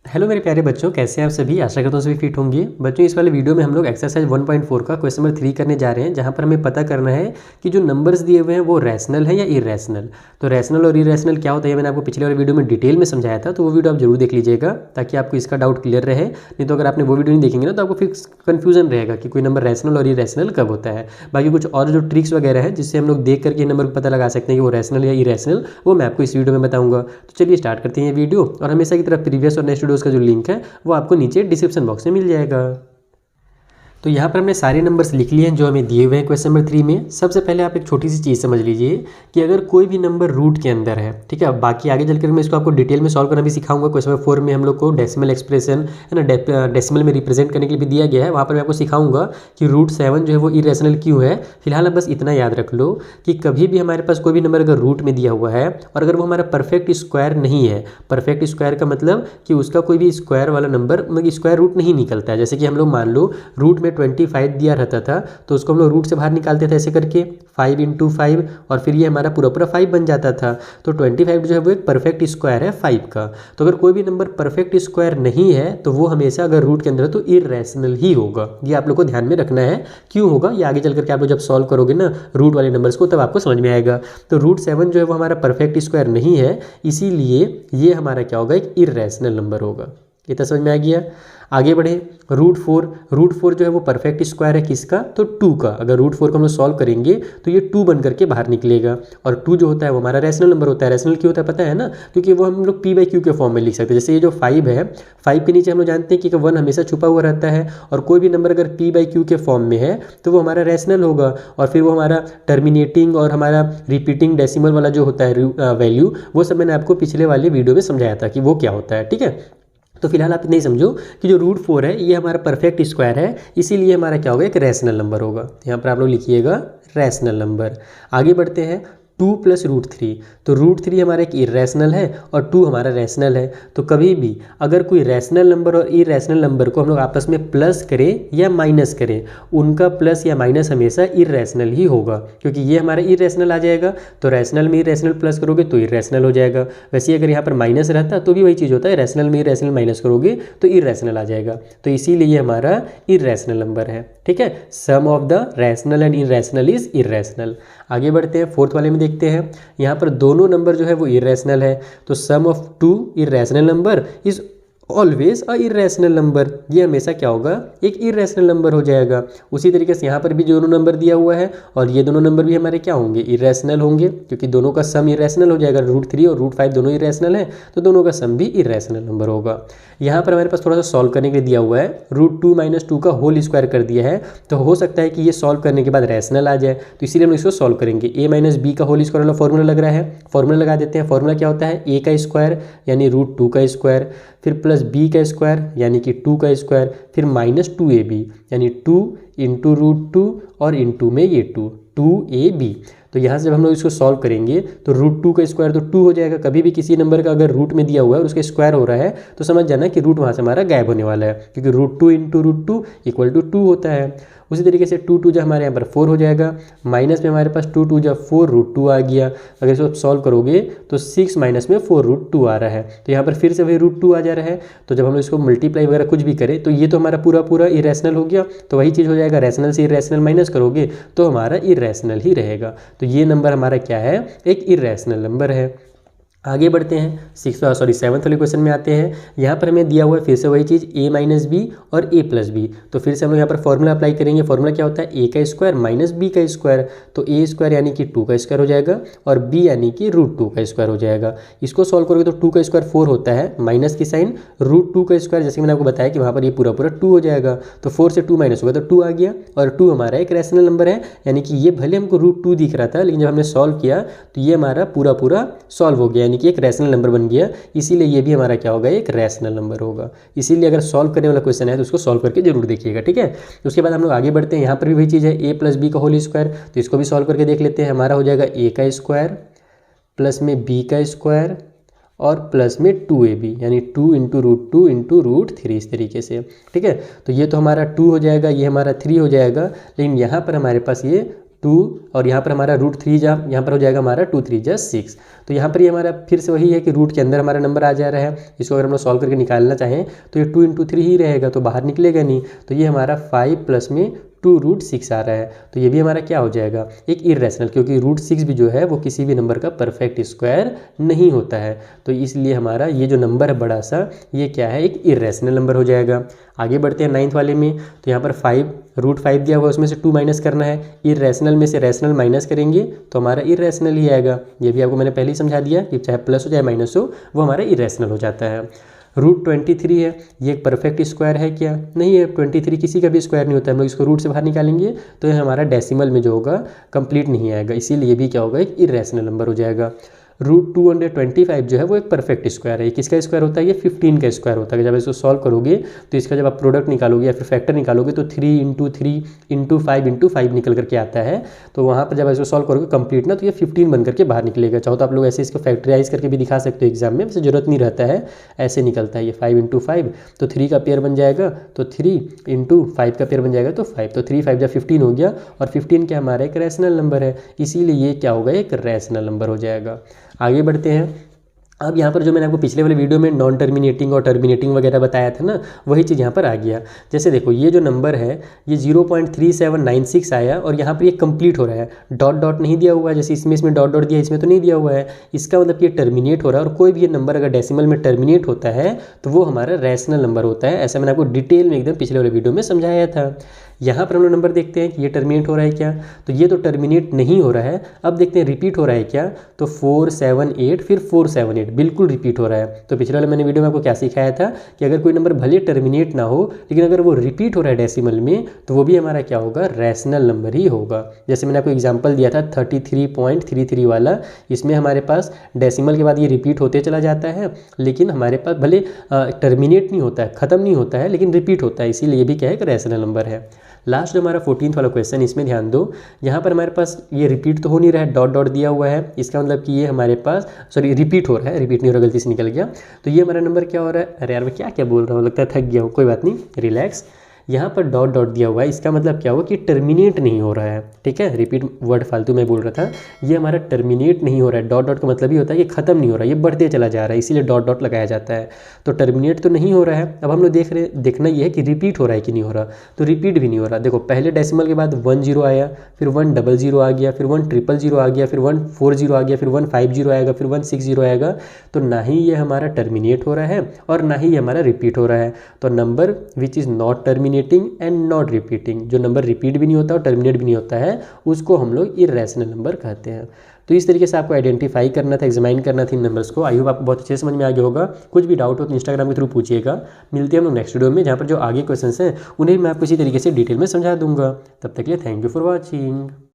Hello मेरे प्यारे बच्चों, कैसे हैं आप सभी। आशा करता हूँ सभी फिट होंगे। बच्चों, इस वाले वीडियो में हम लोग एक्सरसाइज 1.4 का क्वेश्चन नंबर 3 करने जा रहे हैं, जहाँ पर हमें पता करना है कि जो नंबर्स दिए हुए हैं वो रैशनल है या इरेशनल। तो रैशनल और इरेशनल क्या होता है, मैंने आपको पिछले वाले वीडियो में डिटेल में समझाया था, तो वो वीडियो आप जरूर देख लीजिएगा ताकि आपको इसका डाउट क्लियर रहे। नहीं तो अगर आपने वो वीडियो नहीं देखेंगे ना तो आपको फिर कन्फ्यूजन रहेगा कि कोई नंबर रैशनल और इरेशनल कब होता है। बाकी कुछ और जो ट्रिक्स वगैरह है जिससे हम लोग देख करके नंबर को पता लगा सकते हैं कि वो रैशनल या इरेशनल, वो मैं आपको इस वीडियो में बताऊंगा। तो चलिए स्टार्ट करते हैं ये वीडियो। और हमेशा की तरह प्रीवियस और नेक्स्ट वीडियोस का जो लिंक है वो आपको नीचे डिस्क्रिप्शन बॉक्स में मिल जाएगा। तो यहाँ पर हमने सारे नंबर्स लिख लिए हैं जो हमें दिए हुए हैं क्वेश्चन नंबर 3 में। सबसे पहले आप एक छोटी सी चीज़ समझ लीजिए कि अगर कोई भी नंबर रूट के अंदर है, ठीक है, बाकी आगे चलकर मैं इसको आपको डिटेल में सॉल्व करना भी सिखाऊंगा। क्वेश्चन नंबर 4 में हम लोग को डेसिमल एक्सप्रेशन है ना, डेसिमल में रिप्रेजेंट करने के लिए भी दिया गया है, वहाँ पर मैं आपको सिखाऊंगा कि √7 जो है वो इरेशनल क्यों है। फिलहाल आप बस इतना याद रख लो कि कभी भी हमारे पास कोई भी नंबर अगर रूट में दिया हुआ है और अगर वो हमारा परफेक्ट स्क्वायर नहीं है, परफेक्ट स्क्वायर का मतलब कि उसका कोई भी स्क्वायर वाला नंबर मतलब स्क्वायर रूट नहीं निकलता है। जैसे कि हम लोग मान लो रूट में 25 दिया रहता था तो उसको हम लोग रूट से बाहर निकालते थे ऐसे करके 5 × 5 और फिर ये हमारा पूरा पूरा 5 बन जाता था। तो 25 जो है वो एक परफेक्ट स्क्वायर है 5 का। तो अगर कोई भी नंबर परफेक्ट स्क्वायर नहीं है तो वो हमेशा अगर रूट के अंदर है तो इरेशनल ही होगा। ये आप लोग को ध्यान में रखना है। क्यों होगा ये आगे चल करके आप लोग जब सॉल्व करोगे ना रूट वाले नंबर्स को तब आपको समझ में आएगा। तो √7 जो है वो हमारा परफेक्ट स्क्वायर नहीं है, इसीलिए ये हमारा क्या होगा, एक इरेशनल नंबर होगा। ये तो समझ में आ गया। आगे बढ़े, √4 जो है वो परफेक्ट स्क्वायर है किसका, तो 2 का। अगर √4 को हम लोग सॉल्व करेंगे तो ये 2 बन करके बाहर निकलेगा और 2 जो होता है वो हमारा रैशनल नंबर होता है। रैशनल क्यों होता है पता है ना, क्योंकि वो हम लोग p/q के फॉर्म में लिख सकते हैं। जैसे ये जो 5 है, 5 के नीचे हम लोग जानते हैं कि 1 हमेशा छुपा हुआ रहता है और कोई भी नंबर अगर p/q के फॉर्म में है तो वो हमारा रैशनल होगा। और फिर वो हमारा टर्मिनेटिंग और हमारा रिपीटिंग डेसिमल वाला जो होता है वैल्यू, वो सब मैंने आपको पिछले वाले वीडियो में समझाया था कि वो क्या होता है। ठीक है, तो फिलहाल आप इतना ही समझो कि जो √4 है ये हमारा परफेक्ट स्क्वायर है, इसीलिए हमारा क्या होगा, एक रैशनल नंबर होगा। यहाँ पर आप लोग लिखिएगा रैशनल नंबर। आगे बढ़ते हैं, 2 + √3। तो √3 हमारा एक इरेशनल है और 2 हमारा रैशनल है। तो कभी भी अगर कोई रैशनल नंबर और इरेशनल नंबर को हम लोग आपस में प्लस करें या माइनस करें, उनका प्लस या माइनस हमेशा इरेशनल ही होगा, क्योंकि ये हमारा इरेशनल आ जाएगा। तो रैशनल में इरेशनल प्लस करोगे तो इरेशनल हो जाएगा। वैसे अगर यहाँ पर माइनस रहता तो भी वही चीज़ होता है, रैशनल में इरेशनल माइनस करोगे तो इरेशनल आ जाएगा। तो इसीलिए ये हमारा इरेशनल नंबर है। ठीक है, sum of the rational and irrational is irrational. आगे बढ़ते हैं, 4th वाले में देखते हैं। यहाँ पर दोनों नंबर जो है वो इरेशनल है, तो sum of 2 irrational number is always a irrational number. ये हमेशा क्या होगा, एक इरेशनल नंबर हो जाएगा। उसी तरीके से यहाँ पर भी दोनों नंबर दिया हुआ है और ये दोनों नंबर भी हमारे क्या होंगे, इरेशनल होंगे, क्योंकि दोनों का सम इरेशनल हो जाएगा। √3 और √5 दोनों इरेशनल है तो दोनों का सम भी इरेशनल नंबर होगा। यहाँ पर हमारे पास थोड़ा सा सॉल्व करने के लिए दिया हुआ है, √2 - 2 का होल स्क्वायर कर दिया है। तो हो सकता है कि ये सॉल्व करने के बाद रैशनल आ जाए, तो इसीलिए हम इसको सॉल्व करेंगे। a - b का होल स्क्वायर वाला फॉर्मूला लग रहा है, फॉर्मूला लगा देते हैं। फॉर्मूला क्या होता है, a का स्क्वायर यानी √2 का स्क्वायर, फिर प्लस b का स्क्वायर यानी कि 2 का स्क्वायर, फिर -2ab यानी 2 × √2 और इंटू में ये 2ab। तो यहाँ से जब हम लोग इसको सॉल्व करेंगे तो √2 का स्क्वायर तो 2 हो जाएगा। कभी भी किसी नंबर का अगर रूट में दिया हुआ है और उसका स्क्वायर हो रहा है तो समझ जाना कि रूट वहाँ से हमारा गायब होने वाला है, क्योंकि √2 × √2 = 2 होता है। उसी तरीके से 2 × 2 जो हमारे यहाँ पर 4 हो जाएगा, माइनस में हमारे पास 2 × 2 जब 4 √2 आ गया। अगर इसको सॉल्व करोगे तो 6 - में 4 √2 आ रहा है, तो यहाँ पर फिर से वही √2 आ जा रहा है। तो जब हम लोग इसको मल्टीप्लाई वगैरह कुछ भी करें तो ये तो हमारा पूरा पूरा इरेशनल हो गया। तो वही चीज़ हो जाएगा, रैशनल से इरेशनल माइनस करोगे तो हमारा इरेशनल ही रहेगा। तो ये नंबर हमारा क्या है, एक इरेशनल नंबर है। आगे बढ़ते हैं, 7th वाले क्वेश्चन में आते हैं। यहाँ पर हमें दिया हुआ है फिर से वही चीज़ a - b और a + b। तो फिर से हम लोग यहाँ पर फॉर्मूला अप्लाई करेंगे। फॉर्मूला क्या होता है, a का स्क्वायर - b का स्क्वायर। तो a स्क्वायर यानी कि 2 का स्क्वायर हो जाएगा और b यानी कि √2 का स्क्वायर हो जाएगा। इसको सॉल्व करोगे तो 2 का स्क्वायर 4 होता है, माइनस की साइन, √2 का स्क्वायर जैसे मैंने आपको बताया कि वहाँ पर ये पूरा पूरा 2 हो जाएगा। तो 4 से 2 माइनस होगा तो 2 आ गया और 2 हमारा एक रैशनल नंबर है, यानी कि ये भले हमको √2 दिख रहा था लेकिन जब हमने सॉल्व किया तो ये हमारा पूरा पूरा सॉल्व हो गया, यानी कि एक रैशनल नंबर बन गया। इसीलिए ये भी हमारा क्या होगा, एक रैशनल नंबर होगा। इसीलिए अगर सॉल्व करने वाला क्वेश्चन है तो उसको सॉल्व करके जरूर देखिएगा। ठीक है, उसके बाद हम लोग आगे बढ़ते हैं। यहाँ पर भी वही चीज़ है, a + b का होल स्क्वायर। तो इसको भी सॉल्व करके देख लेते हैं। हमारा हो जाएगा a का स्क्वायर प्लस में b का स्क्वायर और प्लस में 2ab यानी 2 × √2 × √3 इस तरीके से। ठीक है, तो ये तो हमारा 2 हो जाएगा, ये हमारा 3 हो जाएगा, लेकिन यहाँ पर हमारे पास ये 2 और यहाँ पर हमारा √3 यहाँ पर हो जाएगा हमारा 2 3 जा 6। तो यहाँ पर ये हमारा फिर से वही है कि रूट के अंदर हमारा नंबर आ जा रहा है। इसको अगर हम लोग सॉल्व करके निकालना चाहें तो ये 2 × 3 ही रहेगा, तो बाहर निकलेगा नहीं। तो ये हमारा 5 प्लस में 2√6 आ रहा है। तो ये भी हमारा क्या हो जाएगा, एक इरेशनल, क्योंकि √6 भी जो है वो किसी भी नंबर का परफेक्ट स्क्वायर नहीं होता है। तो इसलिए हमारा ये जो नंबर है बड़ा सा, ये क्या है, एक इरेशनल नंबर हो जाएगा। आगे बढ़ते हैं 9th वाले में। तो यहाँ पर 5 √5 दिया हुआ है, उसमें से 2 माइनस करना है। इरेशनल में से रैशनल माइनस करेंगे तो हमारा इरेशनल ही आएगा। ये भी आपको मैंने पहले ही समझा दिया कि चाहे प्लस हो चाहे माइनस हो, वो हमारा इरेशनल हो जाता है। √23 है, ये एक परफेक्ट स्क्वायर है क्या, नहीं है। 23 किसी का भी स्क्वायर नहीं होता है। हम लोग इसको रूट से बाहर निकालेंगे तो ये हमारा डेसिमल में जो होगा कंप्लीट नहीं आएगा, इसीलिए भी क्या होगा, एक इरेशनल नंबर हो जाएगा। √225 जो है वो एक परफेक्ट स्क्वायर है। किसका स्क्वायर होता है, ये 15 का स्क्वायर होता है। जब इसको सॉल्व करोगे तो इसका जब आप प्रोडक्ट निकालोगे या फिर फैक्टर निकालोगे तो 3 × 3 × 5 × 5 निकल करके आता है। तो वहाँ पर जब इसको सॉल्व करोगे कंप्लीट ना, तो ये 15 बन करके बाहर निकलेगा। चाहो तो आप लोग ऐसे इसको फैक्टराइज करके भी दिखा सकते हो एग्जाम में, वैसे जरूरत नहीं रहता है, ऐसे निकलता है ये 5 × 5। तो 3 का पेयर बन जाएगा, तो 3 × 5 का पेयर बन जाएगा तो 5। तो 3 5 15 हो गया, और 15 क्या हमारा एक रैशनल नंबर है, इसीलिए ये क्या होगा, एक रैशनल नंबर हो जाएगा। आगे बढ़ते हैं। अब यहाँ पर जो मैंने आपको पिछले वाले वीडियो में नॉन टर्मिनेटिंग और टर्मिनेटिंग वगैरह बताया था ना, वही चीज़ यहाँ पर आ गया। जैसे देखो ये जो नंबर है ये 0.3796 आया, और यहाँ पर ये कंप्लीट हो रहा है, डॉट डॉट नहीं दिया हुआ है। जैसे इसमें डॉट डॉट दिया, इसमें तो नहीं दिया हुआ है। इसका मतलब कि ये टर्मिनेट हो रहा है, और कोई भी ये नंबर अगर डेसिमल में टर्मिनेट होता है तो वो हमारा रैशनल नंबर होता है। ऐसा मैंने आपको डिटेल में एकदम पिछले वाले वीडियो में समझाया था। यहाँ पर हम लोग नंबर देखते हैं कि ये टर्मिनेट हो रहा है क्या, तो ये तो टर्मिनेट नहीं हो रहा है। अब देखते हैं रिपीट हो रहा है क्या, तो 4 7 8 फिर 4 7 8 बिल्कुल रिपीट हो रहा है। तो पिछले वाले मैंने वीडियो में आपको क्या सिखाया था कि अगर कोई नंबर भले टर्मिनेट ना हो, लेकिन अगर वो रिपीट हो रहा है डेसिमल में, तो वो भी हमारा क्या होगा, रैशनल नंबर ही होगा। जैसे मैंने आपको एग्जाम्पल दिया था 33.33 वाला, इसमें हमारे पास डेसिमल के बाद ये रिपीट होते चला जाता है, लेकिन हमारे पास भले टर्मिनेट नहीं होता है, ख़त्म नहीं होता है, लेकिन रिपीट होता है, इसीलिए भी क्या है, एक रैशनल नंबर है। लास्ट जो हमारा 14th वाला क्वेश्चन, इसमें ध्यान दो। यहाँ पर हमारे पास ये रिपीट तो हो नहीं रहा है, डॉट डॉट दिया हुआ है, इसका मतलब कि ये हमारे पास रिपीट हो रहा है, रिपीट नहीं हो रहा, गलती से निकल गया। तो ये हमारा नंबर क्या हो रहा है, अरे यार मैं क्या क्या बोल रहा हूँ, लगता है थक गया हूँ, कोई बात नहीं, रिलैक्स। यहाँ पर डॉट डॉट दिया हुआ है, इसका मतलब क्या हुआ कि टर्मिनेट नहीं हो रहा है, ठीक है। रिपीट वर्ड फालतू में बोल रहा था, ये हमारा टर्मिनेट नहीं हो रहा है। डॉट डॉट का मतलब ही होता है कि खत्म नहीं हो रहा है, ये बढ़ते चला जा रहा है, इसीलिए डॉट डॉट लगाया जाता है। तो टर्मिनेट तो नहीं हो रहा है। अब हम लोग देखना ये है कि रिपीट हो रहा है कि नहीं हो रहा। तो रिपीट भी नहीं हो रहा। देखो पहले डेसिमल के बाद 1 0 आया, फिर 1 00 आ गया, फिर 1 000 आ गया, फिर 1 40 आ गया, फिर 1 50 आएगा, फिर 1 60 आएगा। तो ना ही ये हमारा टर्मिनेट हो रहा है और ना ही ये हमारा रिपीट हो रहा है। तो number which is not terminating and not repeating, जो नंबर रिपीट भी नहीं होता और टर्मिनेट भी नहीं होता है, उसको हम लोग इरेशनल नंबर कहते हैं। तो इस तरीके से आपको आइडेंटिफाई करना था, एग्जामाइन करना था इन नंबर्स को। आई होप आपको बहुत अच्छे से समझ में आ गया होगा। कुछ भी डाउट हो तो इंस्टाग्राम के थ्रू पूछिएगा। मिलते हैं हम लोग नेक्स्ट वीडियो में, जहाँ पर जो आगे क्वेश्चन हैं उन्हें मैं आपको इसी तरीके से डिटेल में समझा दूंगा। तब तक के लिए थैंक यू फॉर वॉचिंग।